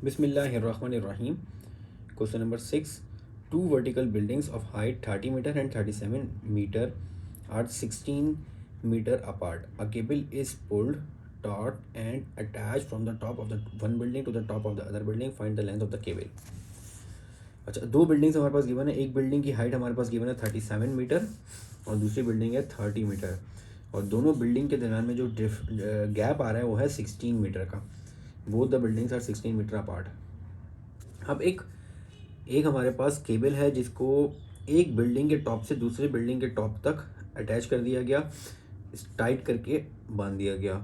Bismillahirrahmanirrahim. Question number 6. Two vertical buildings of height 30 meter and 37 meter are 16 meter apart. A cable is pulled, taut and attached from the top of the one building to the top of the other building. Find the length of the cable. अच्छा, दो buildings हमारे पास given है. एक building की height हमारे पास given है 37 metre और दूसरी बिल्डिंग है 30 मीटर और दोनों बिल्डिंग के दरम्यान में जो गैप आ रहा है वो है 16 मीटर का. Both the buildings are 16 metre apart. अब एक एक हमारे पास केबल है जिसको एक बिल्डिंग के टॉप से दूसरे बिल्डिंग के टॉप तक अटैच कर दिया गया, टाइट करके बांध दिया गया.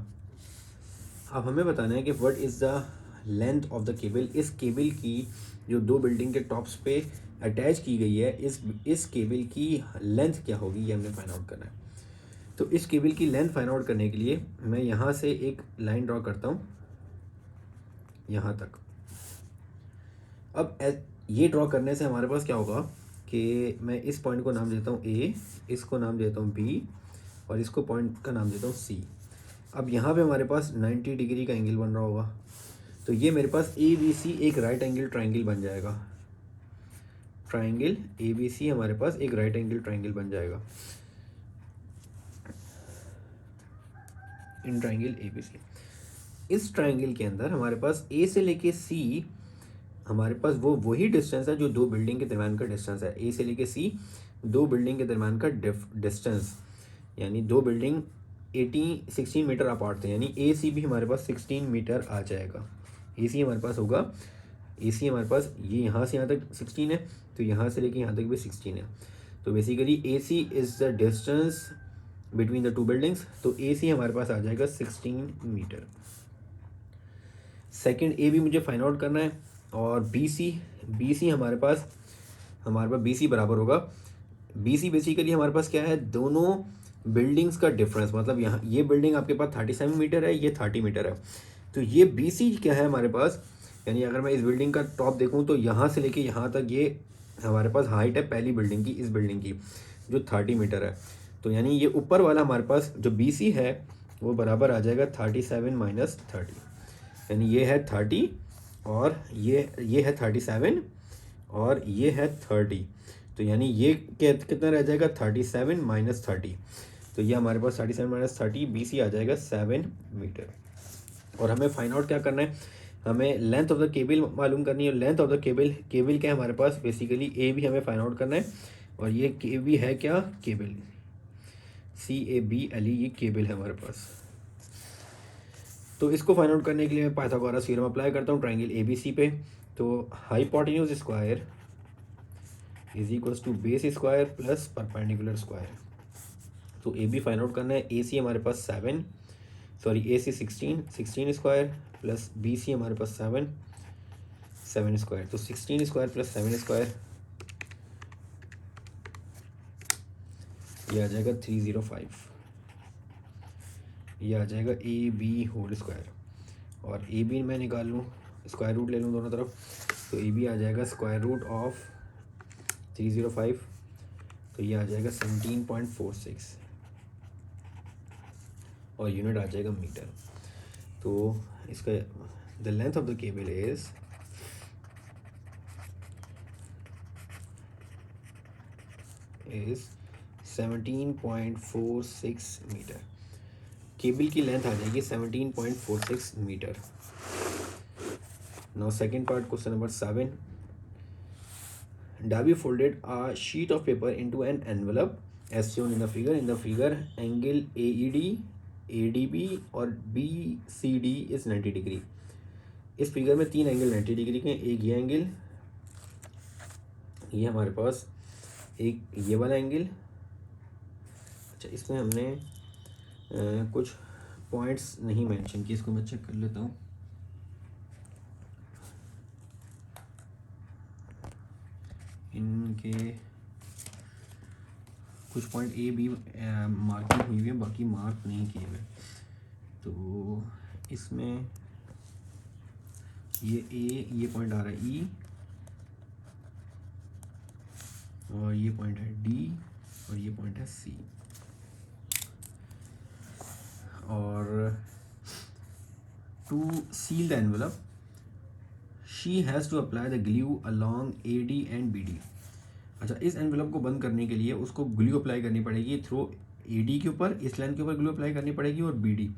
अब हमें बताना है कि what is the length of the cable. इस केबल की जो दो बिल्डिंग के टॉप्स पे अटैच की गई है, इस केबल की लेंथ क्या होगी, ये हमने फाइंड आउट करना है. तो इस केबल की लेंथ फाइंड आउट करने के लिए मैं यहाँ से एक लाइन ड्रॉ करता हूँ यहाँ तक. अब ये ड्रॉ करने से हमारे पास क्या होगा कि मैं इस पॉइंट को नाम देता हूँ ए, इसको नाम देता हूँ बी और इसको पॉइंट का नाम देता हूँ सी. अब यहाँ पे हमारे पास 90 डिग्री का एंगल बन रहा होगा. तो ये मेरे पास ए बी सी एक राइट एंगल ट्राइंगल बन जाएगा. ट्राइंगल ए बी सी हमारे पास एक राइट एंगल ट्राइंगल बन जाएगा in triangle A B C. इस ट्राइंगल के अंदर हमारे पास ए से लेके सी हमारे पास वही डिस्टेंस है जो दो बिल्डिंग के दरम्यान का डिस्टेंस है. ए से लेके सी दो बिल्डिंग के दरम्यान का डिस्टेंस, यानी दो बिल्डिंग 16 मीटर अपार्ट थे, यानी ए सी भी हमारे पास 16 मीटर आ जाएगा. ए सी हमारे पास होगा, ए सी हमारे पास ये यहाँ से यहाँ तक 16 है तो यहाँ से लेके यहाँ तक भी 16 है. तो basically A C is the distance between the two buildings. तो ए सी हमारे पास आ जाएगा 16 मीटर. सेकेंड ए भी मुझे फाइंड आउट करना है और बी सी हमारे पास बी सी बराबर होगा. बी सी बेसिकली हमारे पास क्या है, दोनों बिल्डिंग्स का डिफरेंस. मतलब यहाँ ये बिल्डिंग आपके पास 37 मीटर है, ये 30 मीटर है. तो ये बी सी क्या है हमारे पास, यानी अगर मैं इस बिल्डिंग का टॉप देखूँ तो यहाँ से लेके यहाँ तक ये हमारे पास हाइट है पहली बिल्डिंग की, इस बिल्डिंग की जो 30 मीटर है. तो यानी ये ऊपर वाला हमारे पास जो बी सी है वो बराबर आ जाएगा 37 माइनस 30. यानी ये है 30 और ये है 37 और ये है 30. तो यानी ये कितना रह जाएगा 37 माइनस 30. तो ये हमारे पास 37 माइनस 30 बी सी आ जाएगा 7 मीटर. और हमें फाइंड आउट क्या करना है, हमें लेंथ ऑफ द केबल मालूम करनी है. लेंथ ऑफ द केबल क्या है हमारे पास, बेसिकली ए भी हमें फाइंड आउट करना है और ये के भी है क्या, केबल CABLE, ये केबल है हमारे पास. तो इसको फाइंड आउट करने के लिए मैं पाइथागोरस थ्योरम अप्लाई करता हूँ ट्राइंगल ABC पे. तो hypotenuse square is equals to base square plus perpendicular square. तो AB फाइंड आउट करना है. AC हमारे पास AC 16 स्क्वायर प्लस BC हमारे पास 7 स्क्वायर. तो 16 स्क्वायर प्लस 7 स्क्वायर ये आ जाएगा 305. ये आ जाएगा AB होल स्क्वायर. और AB मैं निकाल लूँ, स्क्वायर रूट ले लूँ दोनों तरफ. तो AB आ जाएगा स्क्वायर रूट ऑफ 305. तो ये आ जाएगा 17.46 और यूनिट आ जाएगा मीटर. तो इसका the length of the cable is 17.46 metre. Cable की लेंथ आ जाएगी 17.46 metre. Now second part, question number 7. Davy folded a sheet of paper into an envelope as shown in the figure. In the figure, angle AED, ADB और BCD is 90 degree. इस figure में तीन angle 90 degree के. एक ये angle, ये हमारे पास एक ये वाला एंगल. अच्छा, इसमें हमने कुछ पॉइंट्स नहीं मेंशन किए, इसको मैं चेक कर लेता हूँ. इनके कुछ पॉइंट A B मार्किंग हुई हुई है, बाकी मार्क नहीं किए हुए. तो इसमें ये पॉइंट आ रहा है E और ये पॉइंट है D और ये पॉइंट है C. और to seal the envelope she has to apply the glue along AD and BD। अच्छा, इस एनवेलप को बंद करने के लिए उसको ग्लू अप्लाई करनी पड़ेगी थ्रू AD के ऊपर, इस लाइन के ऊपर ग्लू अप्लाई करनी पड़ेगी, और BD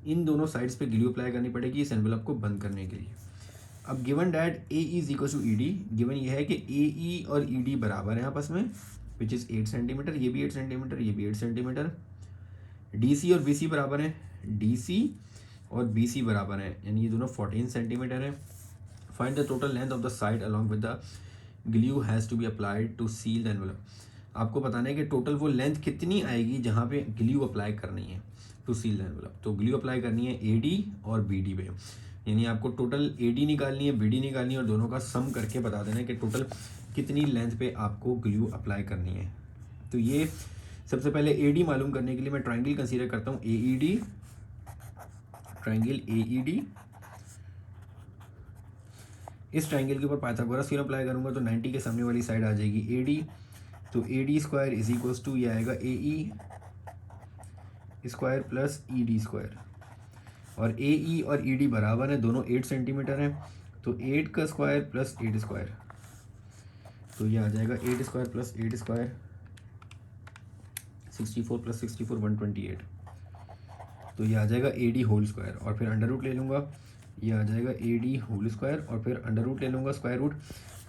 इन दोनों साइड्स पे ग्लू अप्लाई करनी पड़ेगी इस एनवेलप को बंद करने के लिए। अब given that AE is equal to ED, given ये है कि AE और ED बराबर है आपस में, विच इज़ 8 सेंटीमीटर, ये भी 8 सेंटीमीटर, ये भी 8 सेंटीमीटर। DC और BC बराबर हैं, DC और BC बराबर हैं, यानी ये दोनों 14 सेंटीमीटर हैं। Find the total length of the side along with the glue has to be applied to seal the envelope. आपको बताना है कि टोटल वो लेंथ कितनी आएगी जहाँ पे ग्लू अप्लाई करनी है टू सील द एनवेलप। तो ग्लू अप्लाई करनी है AD और BD पे, यानी आपको टोटल AD निकालनी है, BD निकालनी है, और दोनों का सम करके बता देना है कि टोटल कितनी लेंथ पे आपको ग्लू अप्लाई करनी है। तो ये सबसे पहले AD मालूम करने के लिए मैं ट्राइंगल कंसीडर करता हूँ, AED, ट्राइंगल AED। इस ट्राइंगल के ऊपर पाइथागोरस थ्योरम अप्लाई करूँगा तो 90 के सामने वाली साइड आ जाएगी AD, तो AD square is equals to ये आएगा AE square plus ED square, और AE और ED बराबर है, दोनों 8 सेंटीमीटर हैं, तो 8 का स्क्वायर प्लस 8 स्क्वायर, तो ये आ जाएगा 8 स्क्वायर प्लस 8 स्क्वायर 64 प्लस 64 128, तो ये आ जाएगा AD होल स्क्वायर, और फिर अंडर रूट ले लूँगा, ये आ जाएगा AD होल स्क्वायर, और फिर अंडर रूट ले लूँगा स्क्वायर रूट,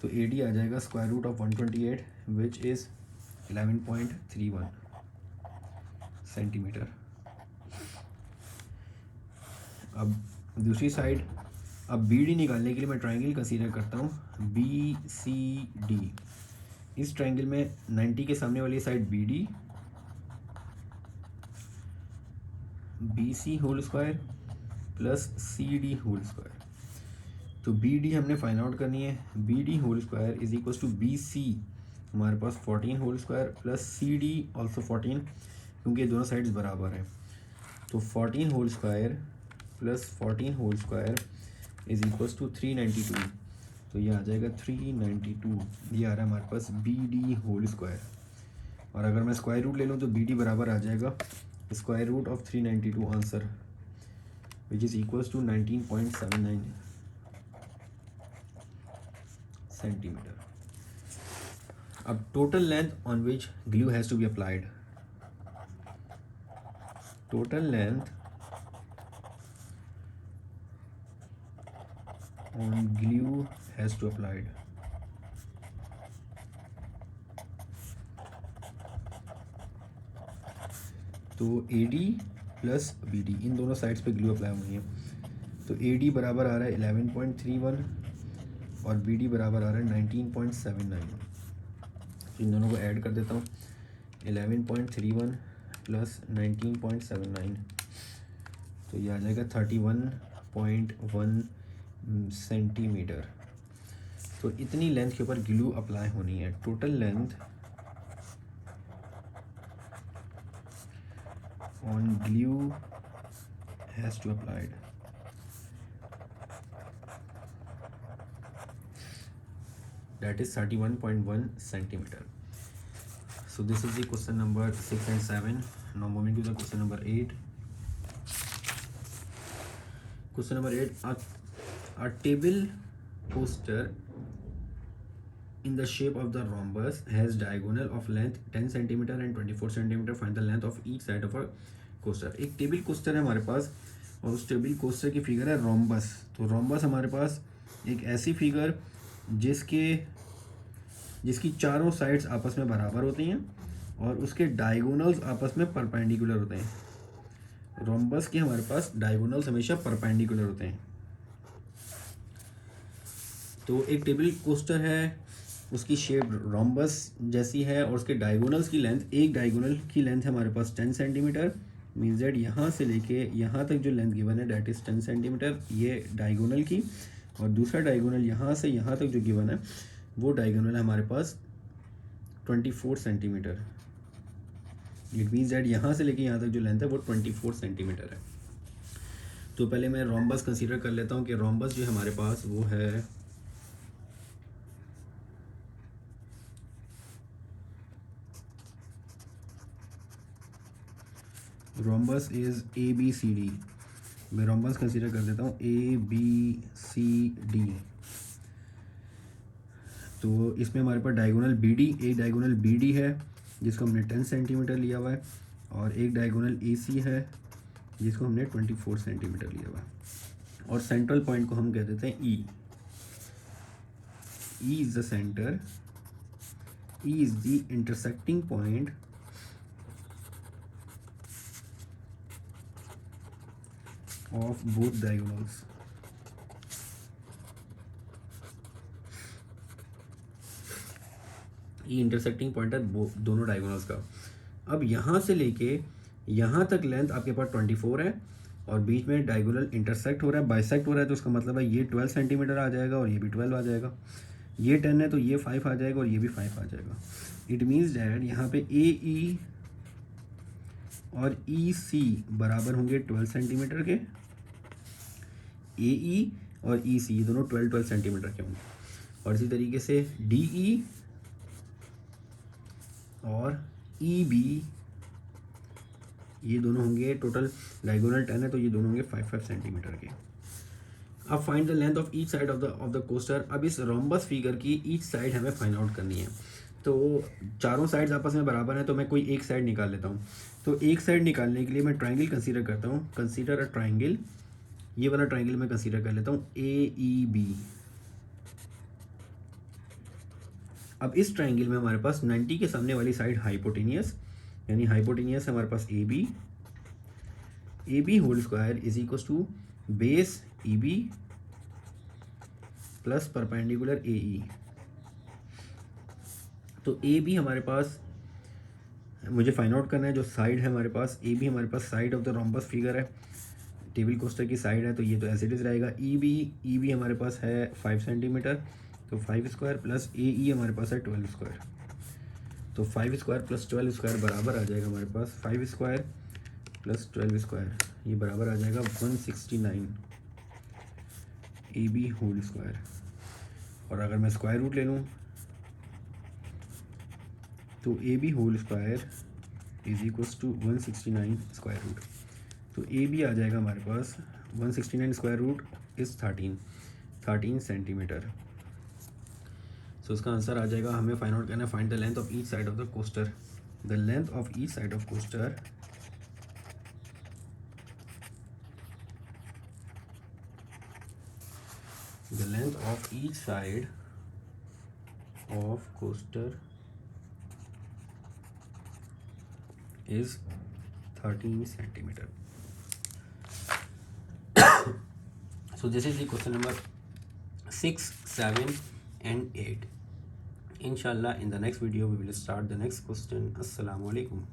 तो AD आ जाएगा square root of 128 which is 11.31 centimetre. अब दूसरी साइड, अब BD निकालने के लिए मैं ट्राइंगल कंसीडर करता हूँ BCD। इस ट्राइंगल में 90 के सामने वाली side BD, BC whole square plus CD whole square, तो BD हमने फाइंड आउट करनी है, BD whole square is equal to BC हमारे पास 14 whole square plus CD also 14, क्योंकि दोनों साइड्स बराबर हैं, तो 14 whole square plus 14 whole square is equals to 392, तो ये आ जाएगा 392, ये आ रहा है हमारे पास BD होल स्क्वायर, और अगर मैं स्क्वायर रूट ले लूँ तो BD बराबर आ जाएगा square root of 392 answer which is equals to 19.79 centimetre. अब total length on which glue has to be applied, total length on glue has to applied, तो AD प्लस BD इन दोनों साइड्स पे ग्लू अप्लाई होनी है, तो AD बराबर आ रहा है 11.31 और BD बराबर आ रहा है 19.79, तो इन दोनों को ऐड कर देता हूँ, 11.31 प्लस 19.79, तो ये आ जाएगा 31.1 सेंटीमीटर। तो इतनी लेंथ के ऊपर ग्लू अप्लाई होनी है। Total length on glue has to applied, that is 31.1 centimeter. So this is the question number 6 and 7. Now moving to the question number 8. Question number 8, a table coaster in the shape of the rhombus has diagonal of length 10 centimeter and 24 centimeter. Find the length of each side of a coaster. एक table coaster है हमारे पास, और उस table coaster की figure है rhombus. तो rhombus हमारे पास एक ऐसी फिगर जिसकी चारों साइड्स आपस में बराबर होती हैं और उसके डायगोनल्स आपस में परपेंडिकुलर होते हैं। रोम्बस के हमारे पास डायगोनल्स हमेशा परपेंडिकुलर होते हैं। तो एक टेबल कोस्टर है, उसकी शेप रोम्बस जैसी है और उसके डायगोनल्स की लेंथ, एक डायगोनल की लेंथ है हमारे पास 10 सेंटीमीटर, मीन्स दैट यहाँ से लेके यहाँ तक जो लेंथ गिवन है डैट इज़ 10 सेंटीमीटर, ये डायगोनल की, और दूसरा डायगोनल यहाँ से यहाँ तक जो गिवन है वो डायगोनल है हमारे पास 24 सेंटीमीटर। इट मीन्स दैट यहाँ से लेके यहाँ तक जो लेंथ है वो 24 सेंटीमीटर है। तो पहले मैं रोम्बस कंसीडर कर लेता हूँ कि रोम्बस जो हमारे पास वो है रोम्बस इज ABCD। मैं रोम्बस कंसीडर कर देता हूँ ABCD। तो इसमें हमारे पास डायगोनल बी डी, एक डायगोनल बी डी है जिसको हमने 10 सेंटीमीटर लिया हुआ है, और एक डायगोनल ए सी है जिसको हमने 24 सेंटीमीटर लिया हुआ है, और सेंट्रल पॉइंट को हम कह देते हैं E. E is the centre, E is the intersecting point of both diagonals. E intersecting point है दोनों डायगोनल्स का। अब यहाँ से लेके यहाँ तक लेंथ आपके पास 24 है, और बीच में डायगोनल इंटरसेक्ट हो रहा है, बाइसेक्ट हो रहा है, तो उसका मतलब है ये 12 सेंटीमीटर आ जाएगा और ये भी 12 आ जाएगा। ये 10 है तो ये 5 आ जाएगा और ये भी 5 आ जाएगा। इट मीन्स डैट यहाँ पे ए ई और ई सी बराबर होंगे 12 सेंटीमीटर के। ए ई और ई सी दोनों 12 सेंटीमीटर के होंगे, और इसी तरीके से डी ई और ई बी ये दोनों होंगे, टोटल डायगोनल 10 है तो ये दोनों होंगे 5 सेंटीमीटर के। अब find the length of each side of the coaster. अब इस रोम्बस फिगर की ईच साइड हमें फाइंड आउट करनी है। तो चारों साइड्स आपस में बराबर हैं, तो मैं कोई एक साइड निकाल लेता हूँ। तो एक साइड निकालने के लिए मैं ट्राइंगल कंसीडर करता हूँ। कंसीडर अ ट्राइंगल, ये वाला ट्राइंगल मैं कंसीडर कर लेता हूँ ए ई बी। अब इस ट्राइंगल में हमारे पास 90 के सामने वाली साइड हाइपोटेनियस, यानी हाइपोटेनियस है हमारे पास A B whole square is equal to base E B plus perpendicular A E. तो ए बी हमारे पास मुझे फाइंड आउट करना है, जो साइड है हमारे पास ए बी हमारे पास side of the rhombus figure है, टेबल कोस्टर की साइड है, तो ये तो एज इट इज रहेगा। ई बी हमारे पास है 5 सेंटीमीटर, तो 5 स्क्वायर प्लस ए ई हमारे पास है 12 स्क्वायर, तो 5 स्क्वायर प्लस 12 स्क्वायर बराबर आ जाएगा हमारे पास 5 स्क्वायर प्लस 12 स्क्वायर, ये बराबर आ जाएगा 169 ए बी होल स्क्वायर। और अगर मैं स्क्वायर रूट ले लूँ तो A B whole square is equals to 169 square root. तो ए बी आ जाएगा हमारे पास 169 square root is 13 centimetre. So इसका आंसर आ जाएगा, हमें फाइंड आउट करना है find the length of each side of the coaster. The length of each side of coaster the length of each side of coaster is 13 centimeter. So this is the question number 6, 7 and 8. Inshallah in the next video we will start the next question. Assalamu alaikum.